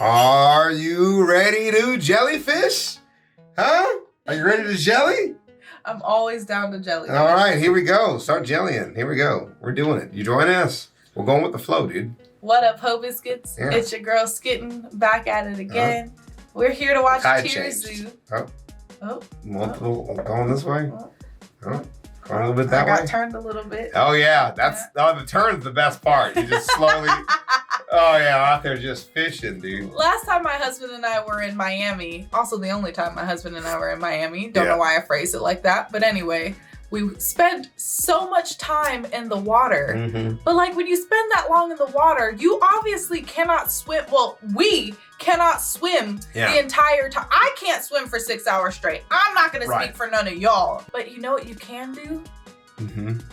Are you ready to jellyfish? Huh? Are you ready to jelly? I'm always down to jelly. All right, here we go. Start jellying. Here we go. We're doing it. You join us. We're going with the flow, dude. What up, Ho Biscuits? Yeah. It's your girl Skitten, back at it again. We're here to watch Tier Zoo. Multiple going this way. Going a little bit I that way. got turned a little bit. Oh yeah, the turn's the best part. You just slowly. Oh yeah, out there just fishing, dude. Last time my husband and I were in Miami, also the only time my husband and I were in Miami. Don't know why I phrased it like that, but anyway, we spent so much time in the water. But like when you spend that long in the water, you obviously cannot swim. Well, we cannot swim the entire time. I can't swim for 6 hours straight. I'm not gonna speak for none of y'all. But you know what you can do?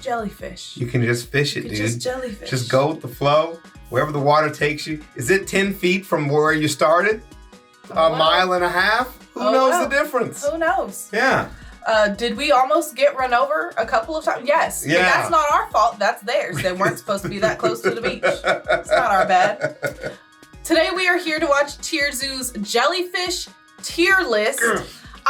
Jellyfish. You can just fish it, you dude. Just jellyfish. Just go with the flow, wherever the water takes you. Is it 10 feet from where you started? A mile and a half? Who knows the difference? Who knows? Yeah. Did we almost get run over a couple of times? Yes. Yeah. But that's not our fault. That's theirs. They weren't supposed to be that close to the beach. It's not our bad. Today we are here to watch Tier Zoo's Jellyfish tier list.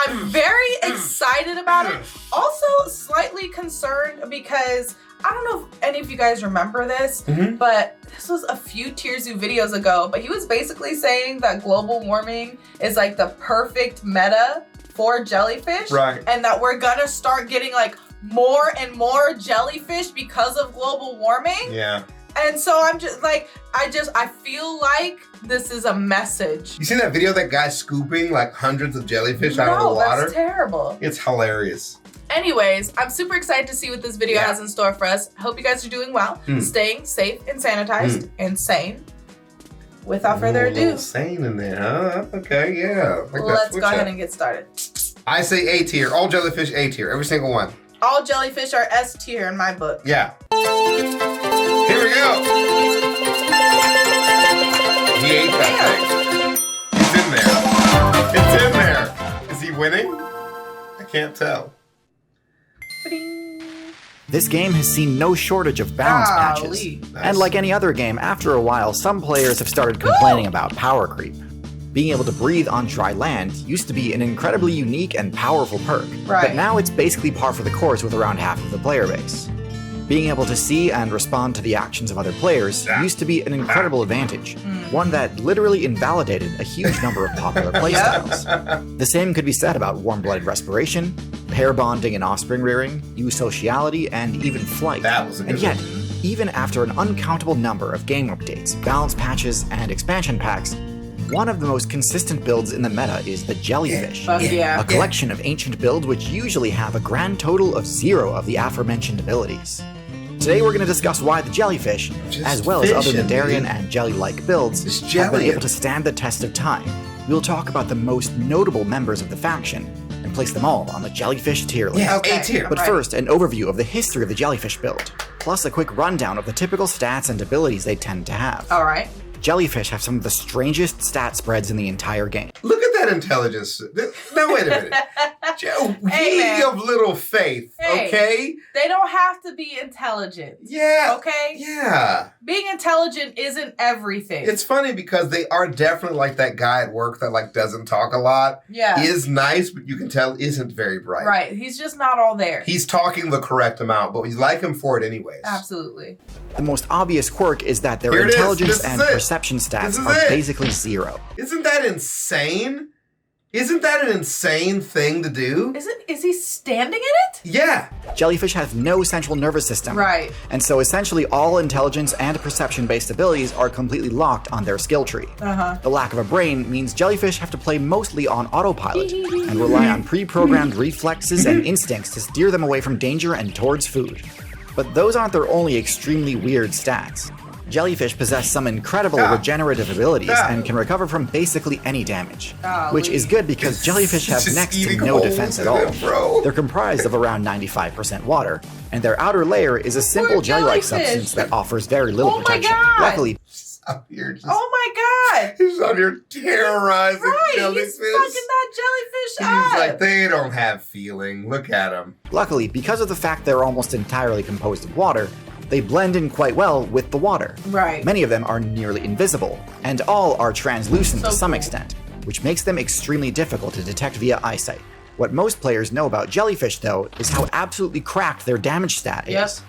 I'm very excited about it. Also slightly concerned because I don't know if any of you guys remember this, but this was a few Tier Zoo videos ago, but he was basically saying that global warming is like the perfect meta for jellyfish. Right. And that we're gonna start getting like more and more jellyfish because of global warming. Yeah. And so I'm just like, I feel like this is a message. You see that video of that guy scooping like hundreds of jellyfish out of the water? That's terrible. It's hilarious. Anyways, I'm super excited to see what this video has in store for us. Hope you guys are doing well, staying safe and sanitized and sane. Without further ado. Sane in there, huh? Okay, yeah. Like let's go ahead and get started. I say A tier. All jellyfish A tier. Every single one. All jellyfish are S tier in my book. Yeah. Here we go. He ate that thing. It's in there. It's in there. Is he winning? I can't tell. This game has seen no shortage of balance patches. Nice. And like any other game, after a while, some players have started complaining about power creep. Being able to breathe on dry land used to be an incredibly unique and powerful perk, but now it's basically par for the course with around half of the player base. Being able to see and respond to the actions of other players used to be an incredible advantage, one that literally invalidated a huge number of popular playstyles. The same could be said about warm-blooded respiration, pair bonding and offspring rearing, eusociality, and even flight. And yet, even after an uncountable number of game updates, balance patches, and expansion packs, one of the most consistent builds in the meta is the Jellyfish, a collection of ancient builds which usually have a grand total of 0 of the aforementioned abilities. Today we're going to discuss why the Jellyfish, as well as other Nadarian and Jelly-like builds, have been able to stand the test of time. We'll talk about the most notable members of the faction, and place them all on the Jellyfish tier list. A tier. But first, an overview of the history of the Jellyfish build, plus a quick rundown of the typical stats and abilities they tend to have. Alright. Jellyfish have some of the strangest stat spreads in the entire game. Look at that intelligence. No, wait a minute. He of little faith, okay? They don't have to be intelligent. Yeah. Okay? Yeah. Being intelligent isn't everything. It's funny because they are definitely like that guy at work that like doesn't talk a lot. Yeah. Is nice, but you can tell isn't very bright. Right. He's just not all there. He's talking the correct amount, but we like him for it anyways. Absolutely. The most obvious quirk is that their intelligence and perception stats are basically 0. Isn't that insane? Isn't that an insane thing to do? Is he standing in it? Yeah. Jellyfish have no central nervous system. Right. And so essentially all intelligence and perception-based abilities are completely locked on their skill tree. The lack of a brain means jellyfish have to play mostly on autopilot and rely on pre-programmed reflexes and instincts to steer them away from danger and towards food. But those aren't their only extremely weird stats. Jellyfish possess some incredible regenerative abilities and can recover from basically any damage, which is good because jellyfish have next to no defense at all. They're comprised of around 95% water, and their outer layer is a simple jelly-like substance that offers very little protection. Luckily, out here just, oh my God! He's out here terrorizing jellyfish. He's fucking that jellyfish up. He's like, they don't have feeling. Look at him. Luckily, because of the fact they're almost entirely composed of water, They blend in quite well with the water. Right. Many of them are nearly invisible, and all are translucent to some cool. extent, which makes them extremely difficult to detect via eyesight. What most players know about jellyfish, though, is how absolutely cracked their damage stat is.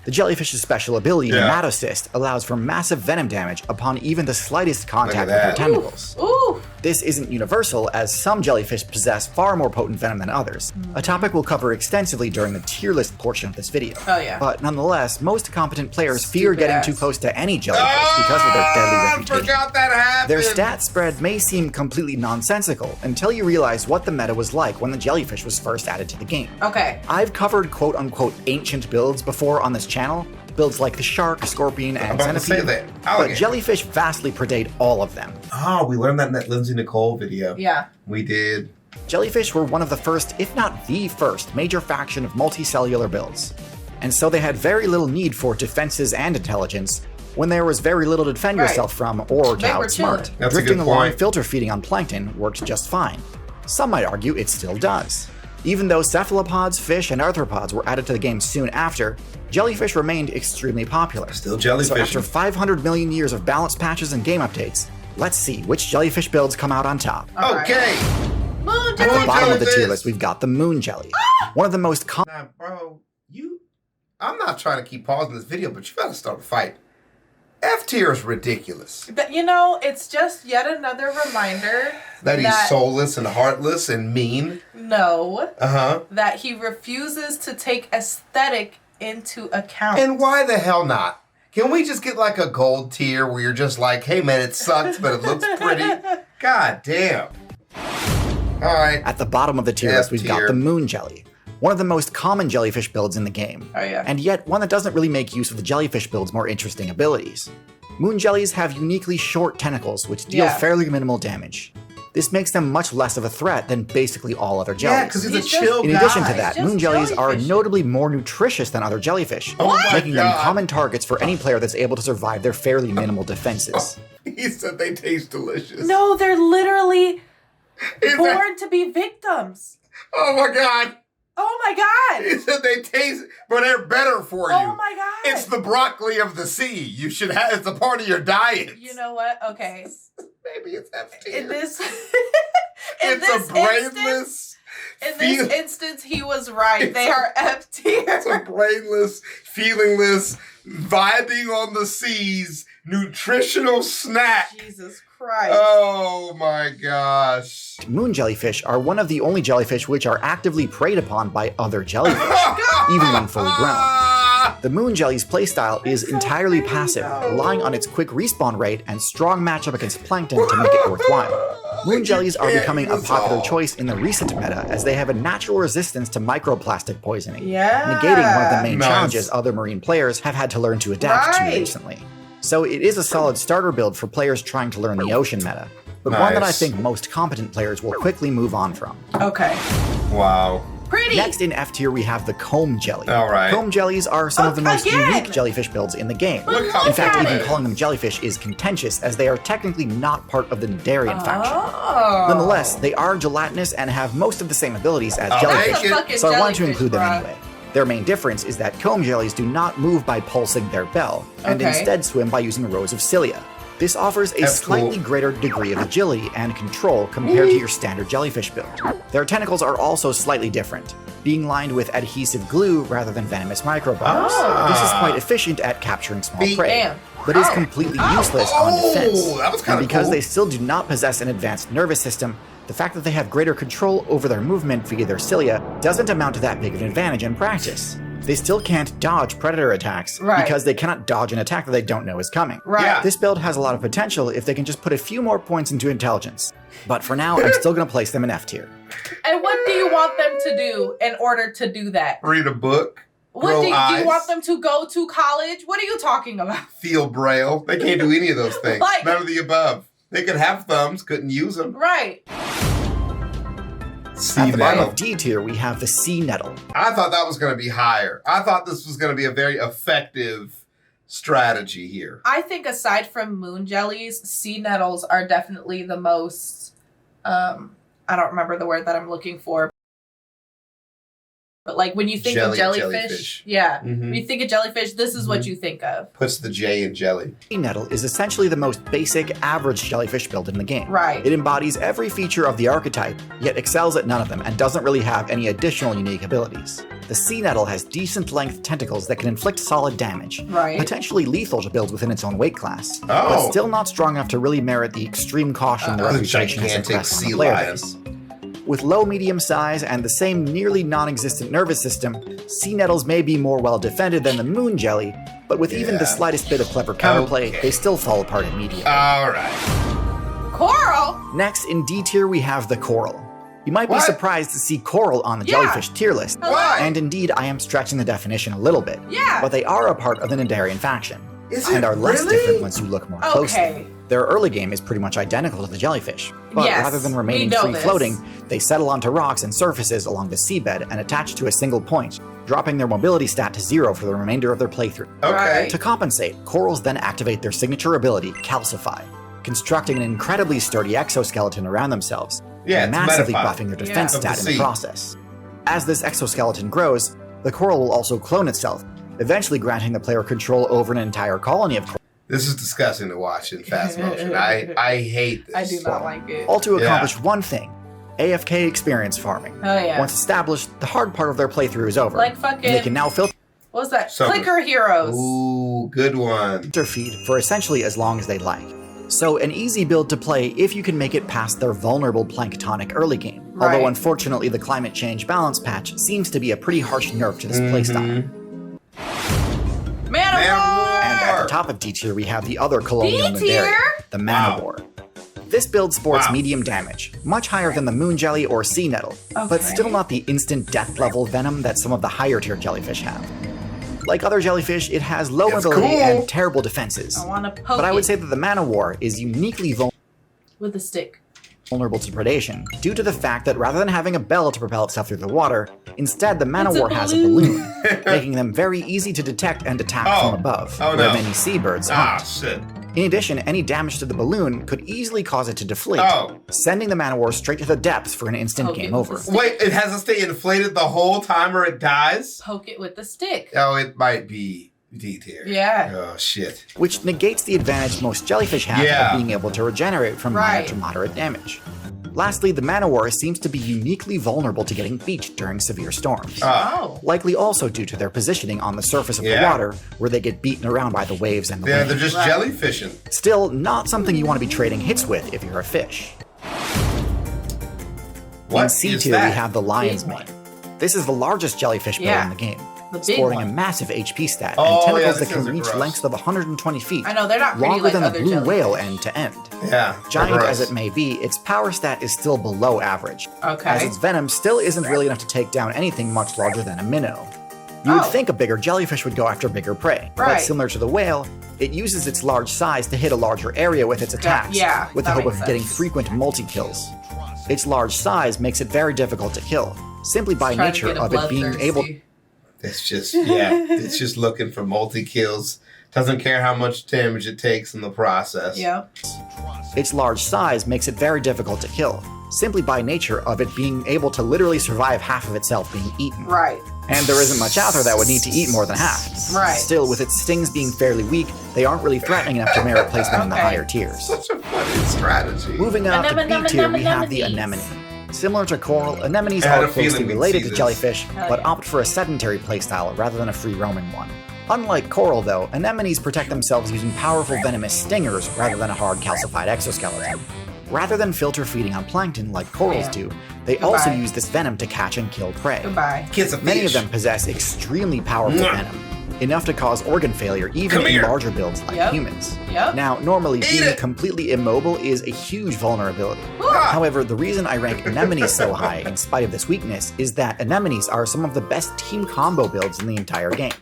The jellyfish's special ability, Nematocyst, allows for massive venom damage upon even the slightest contact with their tentacles. Ooh. This isn't universal, as some jellyfish possess far more potent venom than others, a topic we'll cover extensively during the tier list portion of this video. Oh yeah. But nonetheless, most competent players fear getting too close to any jellyfish because of their deadly reputation. I forgot that happened! Their stat spread may seem completely nonsensical until you realize what the meta was like when the jellyfish was first added to the game. Okay. I've covered quote-unquote ancient builds before on this channel, builds like the shark, scorpion, and centipede, but jellyfish vastly predate all of them. Oh, we learned that in that Lindsay Nicole video. Yeah. We did. Jellyfish were one of the first, if not the first, major faction of multicellular builds. And so they had very little need for defenses and intelligence when there was very little to defend yourself from or to outsmart. Drifting along, filter feeding on plankton worked just fine. Some might argue it still does. Even though cephalopods, fish, and arthropods were added to the game soon after, jellyfish remained extremely popular. Still jellyfish. So after 500 million years of balance patches and game updates, let's see which jellyfish builds come out on top. Okay. Moon At the bottom of the tier list, we've got the moon jelly. One of the most common. Nah, bro, I'm not trying to keep pausing this video, but you gotta start a fight. F tier is ridiculous. But, you know, it's just yet another reminder that he's soulless and heartless and mean. No. That he refuses to take aesthetic into account. And why the hell not? Can we just get like a gold tier where you're just like, hey man, it sucks, but it looks pretty? God damn. All right. At the bottom of the tier list, we've got the moon jelly. One of the most common jellyfish builds in the game. Oh yeah. And yet one that doesn't really make use of the jellyfish build's more interesting abilities. Moon jellies have uniquely short tentacles which deal fairly minimal damage. This makes them much less of a threat than basically all other jellies. Yeah, because he's a chill guy. In addition to that, moon jellies are notably more nutritious than other jellyfish, making them common targets for any player that's able to survive their fairly minimal defenses. He said they taste delicious. No, they're literally born to be victims. Oh my God. Oh my God! He said they taste, but they're better for you. Oh my God! It's the broccoli of the sea. You should have. It's a part of your diet. You know what? Okay. Maybe it's F tier. In this, it's a brainless. In this instance, he was right. They are F tier. It's a brainless, feelingless, vibing on the seas, nutritional snack. Jesus Christ. Oh my gosh. Moon jellyfish are one of the only jellyfish which are actively preyed upon by other jellyfish, even when fully grown. The moon jelly's playstyle is entirely passive, relying on its quick respawn rate and strong matchup against plankton to make it worthwhile. Moon jellies are becoming a popular choice in the recent meta as they have a natural resistance to microplastic poisoning, negating one of the main challenges other marine players have had to learn to adapt to recently. So it is a solid starter build for players trying to learn the ocean meta, but one that I think most competent players will quickly move on from. Okay. Wow. Pretty. Next in F tier, we have the comb jelly. All right. Comb jellies are some of the most unique jellyfish builds in the game. In fact, even calling them jellyfish is contentious, as they are technically not part of the Nidarian faction. Nonetheless, they are gelatinous and have most of the same abilities as jellyfish, so I wanted to include them anyway. Their main difference is that comb jellies do not move by pulsing their bell, and instead swim by using rows of cilia. This offers a slightly greater degree of agility and control compared to your standard jellyfish build. Their tentacles are also slightly different, being lined with adhesive glue rather than venomous microbubbles. This is quite efficient at capturing small prey, but is completely useless on defense. And because they still do not possess an advanced nervous system, the fact that they have greater control over their movement via their cilia doesn't amount to that big of an advantage in practice. They still can't dodge predator attacks because they cannot dodge an attack that they don't know is coming. This build has a lot of potential if they can just put a few more points into intelligence. But for now, I'm still going to place them in F tier. And what do you want them to do in order to do that? Read a book. What do you want them to go to college? What are you talking about? Feel braille. They can't do any of those things. None of the above. They could have thumbs, couldn't use them. Right. At the bottom of D tier, we have the sea nettle. I thought that was going to be higher. I thought this was going to be a very effective strategy here. I think aside from moon jellies, sea nettles are definitely the most, I don't remember the word that I'm looking for, But like when you think of jellyfish, yeah, when you think of jellyfish, this is what you think of. Puts the J in jelly. Nettle is essentially the most basic, average jellyfish build in the game. Right. It embodies every feature of the archetype, yet excels at none of them and doesn't really have any additional unique abilities. The sea nettle has decent length tentacles that can inflict solid damage, potentially lethal to builds within its own weight class, but still not strong enough to really merit the extreme caution the reputation has impressed on the player base. With low medium size and the same nearly non-existent nervous system, sea nettles may be more well defended than the moon jelly, but with even the slightest bit of clever counterplay, they still fall apart immediately. Alright. Coral! Next, in D tier, we have the coral. You might be surprised to see coral on the jellyfish tier list. Why? And indeed, I am stretching the definition a little bit. But they are a part of the Nidarian faction. And are less different once you look more closely. Their early game is pretty much identical to the jellyfish, but rather than remaining free-floating, they settle onto rocks and surfaces along the seabed and attach to a single point, dropping their mobility stat to 0 for the remainder of their playthrough. To compensate, corals then activate their signature ability, Calcify, constructing an incredibly sturdy exoskeleton around themselves, and massively buffing their defense stat in the process. As this exoskeleton grows, the coral will also clone itself, eventually granting the player control over an entire colony of corals. This is disgusting to watch in fast motion. I hate this. I do not like it. All to accomplish one thing: AFK experience farming. Once established, the hard part of their playthrough is over. Like fucking... They can now filter... What's that? Clicker heroes. Ooh, good one. Filter feed for essentially as long as they like. So an easy build to play if you can make it past their vulnerable planktonic early game. Although unfortunately the climate change balance patch seems to be a pretty harsh nerf to this playstyle. And at the top of D tier, we have the other colonial Nidarian, the Manowar. This build sports medium damage, much higher than the moon jelly or sea nettle, but still not the instant death level venom that some of the higher tier jellyfish have. Like other jellyfish, it has low mobility and terrible defenses. But I would say that the Manowar is uniquely vulnerable with a stick. Vulnerable to predation, due to the fact that rather than having a bell to propel itself through the water, instead the Manowar has a balloon, making them very easy to detect and attack from above, where many seabirds aren't. In addition, any damage to the balloon could easily cause it to deflate, sending the Manowar straight to the depths for an instant game over. Wait, it has to stay inflated the whole time or it dies? Poke it with the stick. Oh, it might be D tier. Oh, shit. Which negates the advantage most jellyfish have of being able to regenerate from minor to moderate damage. Lastly, the Manowar seems to be uniquely vulnerable to getting beached during severe storms. Likely also due to their positioning on the surface of the water, where they get beaten around by the waves and the wind. They're just jellyfishing. Still, not something you want to be trading hits with if you're a fish. In C tier, we have the lion's mane. This is the largest jellyfish build in the game, sporting a massive HP stat and tentacles that can reach lengths of 120 feet. I know, they're not longer like than a other blue whale end to end. Giant as it may be, its power stat is still below average, as its venom still isn't really enough to take down anything much larger than a minnow. You would think a bigger jellyfish would go after bigger prey, but similar to the whale, it uses its large size to hit a larger area with its attacks, with the hope of getting frequent multi-kills. Its large size makes it very difficult to kill, simply by nature of it being able... It's just, it's just looking for multi-kills. Doesn't care how much damage it takes in the process. Its large size makes it very difficult to kill, simply by nature of it being able to literally survive half of itself being eaten. And there isn't much out there that would need to eat more than half. Still, with its stings being fairly weak, they aren't really threatening enough to merit placement in the higher tiers. Such a funny strategy. Moving on to B tier, we have the anemone. Similar to coral, anemones are closely related to jellyfish, but opt for a sedentary playstyle rather than a free-roaming one. Unlike coral, though, anemones protect themselves using powerful venomous stingers rather than a hard calcified exoskeleton. Rather than filter feeding on plankton like corals do, they also use this venom to catch and kill prey. Many of them possess extremely powerful venom, enough to cause organ failure even in larger builds like humans. Now, normally being completely immobile is a huge vulnerability. However, the reason I rank anemones so high in spite of this weakness is that anemones are some of the best team combo builds in the entire game,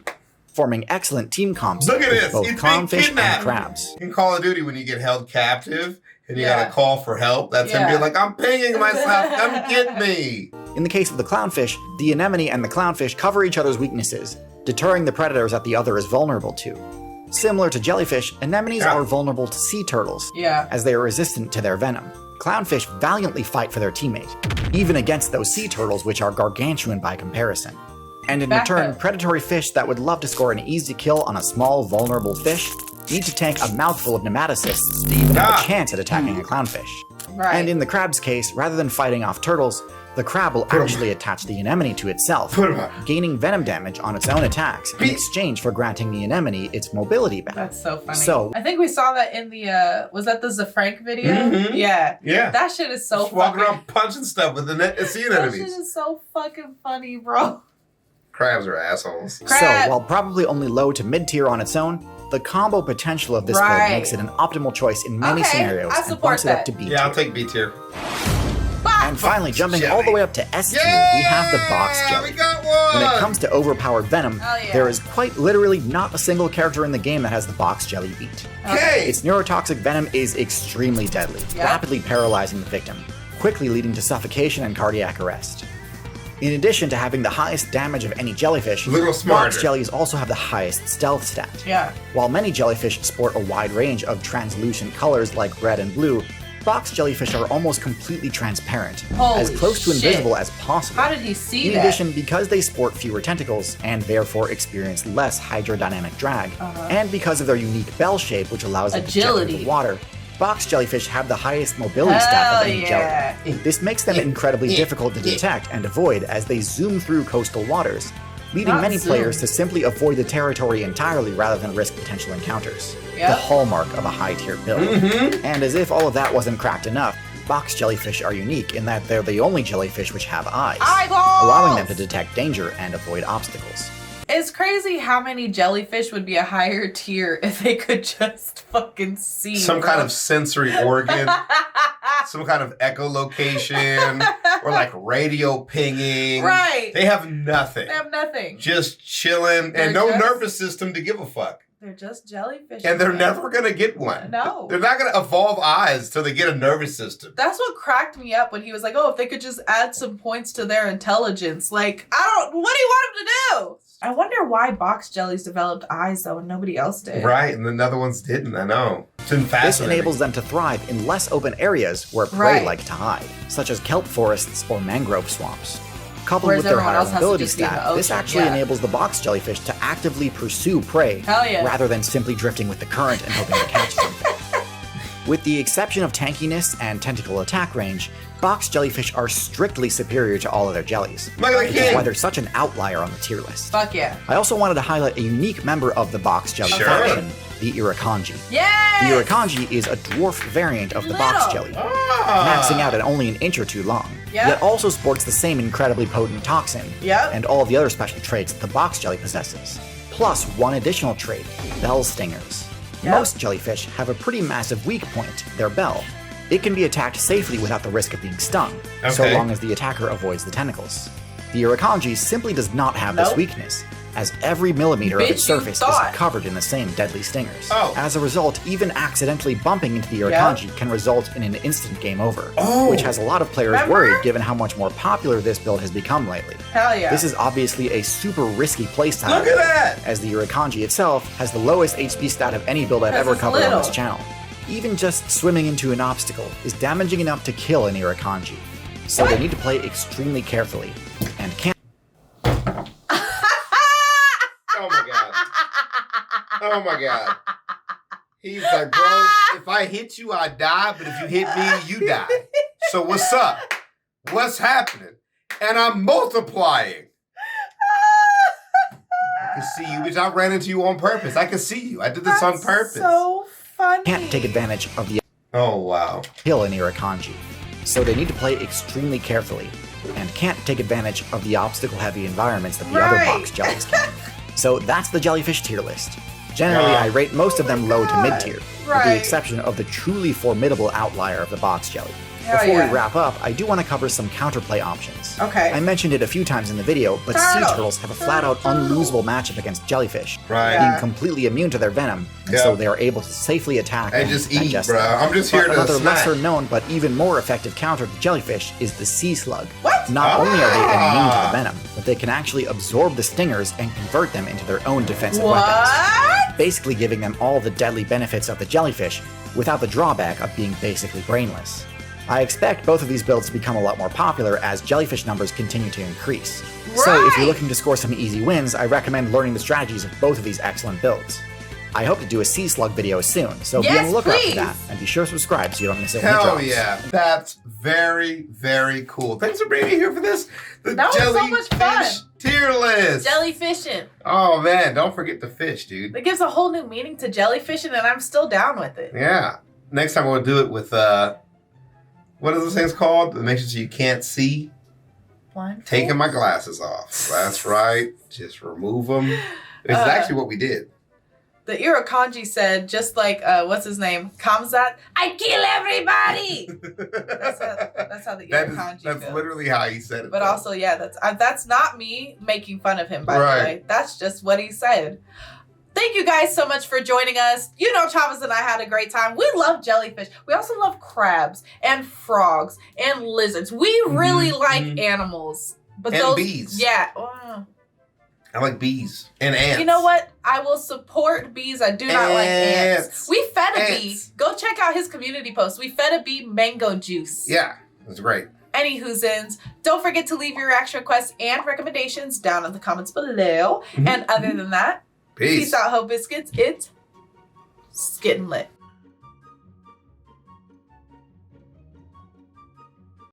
forming excellent team comps with both clownfish and crabs. In Call of Duty, when you get held captive and you gotta call for help, that's him being like, I'm pinging myself, come get me. In the case of the clownfish, the anemone and the clownfish cover each other's weaknesses, deterring the predators that the other is vulnerable to. Similar to jellyfish, anemones are vulnerable to sea turtles, as they are resistant to their venom. Clownfish valiantly fight for their teammate, even against those sea turtles which are gargantuan by comparison. And in Back return, up. predatory fish that would love to score an easy kill on a small, vulnerable fish need to tank a mouthful of nematocysts to even have a chance at attacking a clownfish. Right. And in the crab's case, rather than fighting off turtles, the crab will actually attach the anemone to itself, gaining venom damage on its own attacks in exchange for granting the anemone its mobility back. That's so funny. So, I think we saw that in the, was that the Zafrank video? Mhm. Yeah. Yeah. That shit is so Just walking fucking... around punching stuff with the sea That anemones. shit is so fucking funny, bro. Crabs are assholes. So, Crab. while probably only low to mid tier on its own, the combo potential of this build Right. makes it an optimal choice in many Okay, scenarios I and support bumps it up that. to B tier. Yeah, I'll take B tier. And finally, jumping Jelly. all the way up to S tier, we have the box jelly. We got one! When it comes to overpowered venom, Hell yeah. there is quite literally not a single character in the game that has the box jelly beat. Okay. Its neurotoxic venom is extremely deadly, Yep. rapidly paralyzing the victim, quickly leading to suffocation and cardiac arrest. In addition to having the highest damage of any jellyfish, Little smarter. box jellies also have the highest stealth stat. Yeah. While many jellyfish sport a wide range of translucent colors like red and blue, box jellyfish are almost completely transparent, as Holy close to shit. invisible as possible. How did he see In that? addition, because they sport fewer tentacles and therefore experience less hydrodynamic drag, and because of their unique bell shape which allows them to jet Agility. through the water, box jellyfish have the highest mobility stat Hell of any yeah. jelly. This makes them incredibly difficult to detect and avoid as they zoom through coastal waters, leading Not many zoom. players to simply avoid the territory entirely rather than risk potential encounters. Yep. The hallmark of a high-tier build. And as if all of that wasn't cracked enough, box jellyfish are unique in that they're the only jellyfish which have eyes, Eyeballs! allowing them to detect danger and avoid obstacles. It's crazy how many jellyfish would be a higher tier if they could just fucking see. Some bro. kind of sensory organ, some kind of echolocation, or like radio pinging. Right. They have nothing. They have nothing. Just chilling They're and no just- nervous system to give a fuck. They're just jellyfish. And they're man. never going to get one. No. They're not going to evolve eyes till they get a nervous system. That's what cracked me up when he was like, oh, if they could just add some points to their intelligence. Like, what do you want them to do? I wonder why box jellies developed eyes, though, and nobody else did. Right, and the other ones didn't. I know. It's been This fascinating. enables them to thrive in less open areas where prey Right. like to hide, such as kelp forests or mangrove swamps. Coupled Whereas with their everyone higher else has to mobility just be in the stat, this ocean, actually yeah. enables the box jellyfish to actively pursue prey, Hell yeah. rather than simply drifting with the current and hoping to catch something. With the exception of tankiness and tentacle attack range, box jellyfish are strictly superior to all other jellies, Look at the which is kid. why they're such an outlier on the tier list. Fuck yeah. I also wanted to highlight a unique member of the box jelly Sure. faction, the Irukandji. Yes! The Irukandji is a dwarf variant of the box Little. jelly, Ah. maxing out at only an inch or two long, Yep. yet also sports the same incredibly potent toxin Yep. and all the other special traits that the box jelly possesses, plus one additional trait, bell stingers. Yep. Most jellyfish have a pretty massive weak point, their bell. It can be attacked safely without the risk of being stung, so Okay. long as the attacker avoids the tentacles. The Irukandji simply does not have this Nope. weakness, as every millimeter of Bitch, its you surface is thought. covered in the same deadly stingers. Oh. As a result, even accidentally bumping into the Irukandji can result in an instant game over, Oh. which has a lot of players Remember? worried given how much more popular this build has become lately. Hell yeah. This is obviously a super risky playstyle, Look at that. as the Irukandji itself has the lowest HP stat of any build I've 'Cause ever it's covered on this little. channel. Even just swimming into an obstacle is damaging enough to kill an Irukandji, so they need to play extremely carefully, and can't Oh my god. Oh my god. He's like, bro, if I hit you, I die, but if you hit me, you die. So what's up? What's happening? And I'm multiplying. I can see you, bitch. I ran into you on purpose. I can see you. I did this on That's purpose. so funny. can't take advantage of the Oh, wow. kill an Irukandji, so they need to play extremely carefully, and can't take advantage of the obstacle-heavy environments that the other Right. box jellies can. So that's the jellyfish tier list. Generally, I rate most of them low to God. mid-tier, with Right. the exception of the truly formidable outlier of the box jelly. Hell Before yeah. we wrap up, I do want to cover some counterplay options. Okay. I mentioned it a few times in the video, but sea Turtle. turtles have a flat-out unlosable matchup against jellyfish, Right. being completely immune to their venom, and Yeah. so they are able to safely attack And just eat, digest bro. them. I'm just here But to another snack. lesser known but even more effective counter to jellyfish is the sea slug. What? Not only are they immune to Ah. the venom, but they can actually absorb the stingers and convert them into their own defensive weapons, What? basically giving them all the deadly benefits of the jellyfish without the drawback of being basically brainless. I expect both of these builds to become a lot more popular as jellyfish numbers continue to increase. So if you're looking to score some easy wins, I recommend learning the strategies of both of these excellent builds. I hope to do a sea slug video soon, so be on the lookout for that, and be sure to subscribe so you don't miss it when it drops. Hell yeah, that's very, very cool. Thanks for bringing me here for this. That was so much fun. Tier list. Jellyfishing. Oh man, don't forget the fish, dude. It gives a whole new meaning to jellyfishing, and I'm still down with it. Yeah. Next time we'll do it with what are those things called? That makes it so you can't see. Blindfold? Taking my glasses off. That's right. Just remove them. It's actually what we did. The Irukandji said, just like, what's his name? Kamzat, I kill everybody! that's how the Irukandji That's goes. literally how he said it. But though. also, yeah, that's not me making fun of him, by the way. That's just what he said. Thank you guys so much for joining us. You know, Chavez and I had a great time. We love jellyfish. We also love crabs and frogs and lizards. We really like animals. But and those, bees. Yeah. I like bees and ants. You know what? I will support bees. I do not like ants. We fed a bee. Go check out his community post. We fed a bee mango juice. Yeah, that's great. Anywhoozins, don't forget to leave your reaction requests and recommendations down in the comments below. And other than that, peace out, Ho Biscuits. It's Skittin' Lit.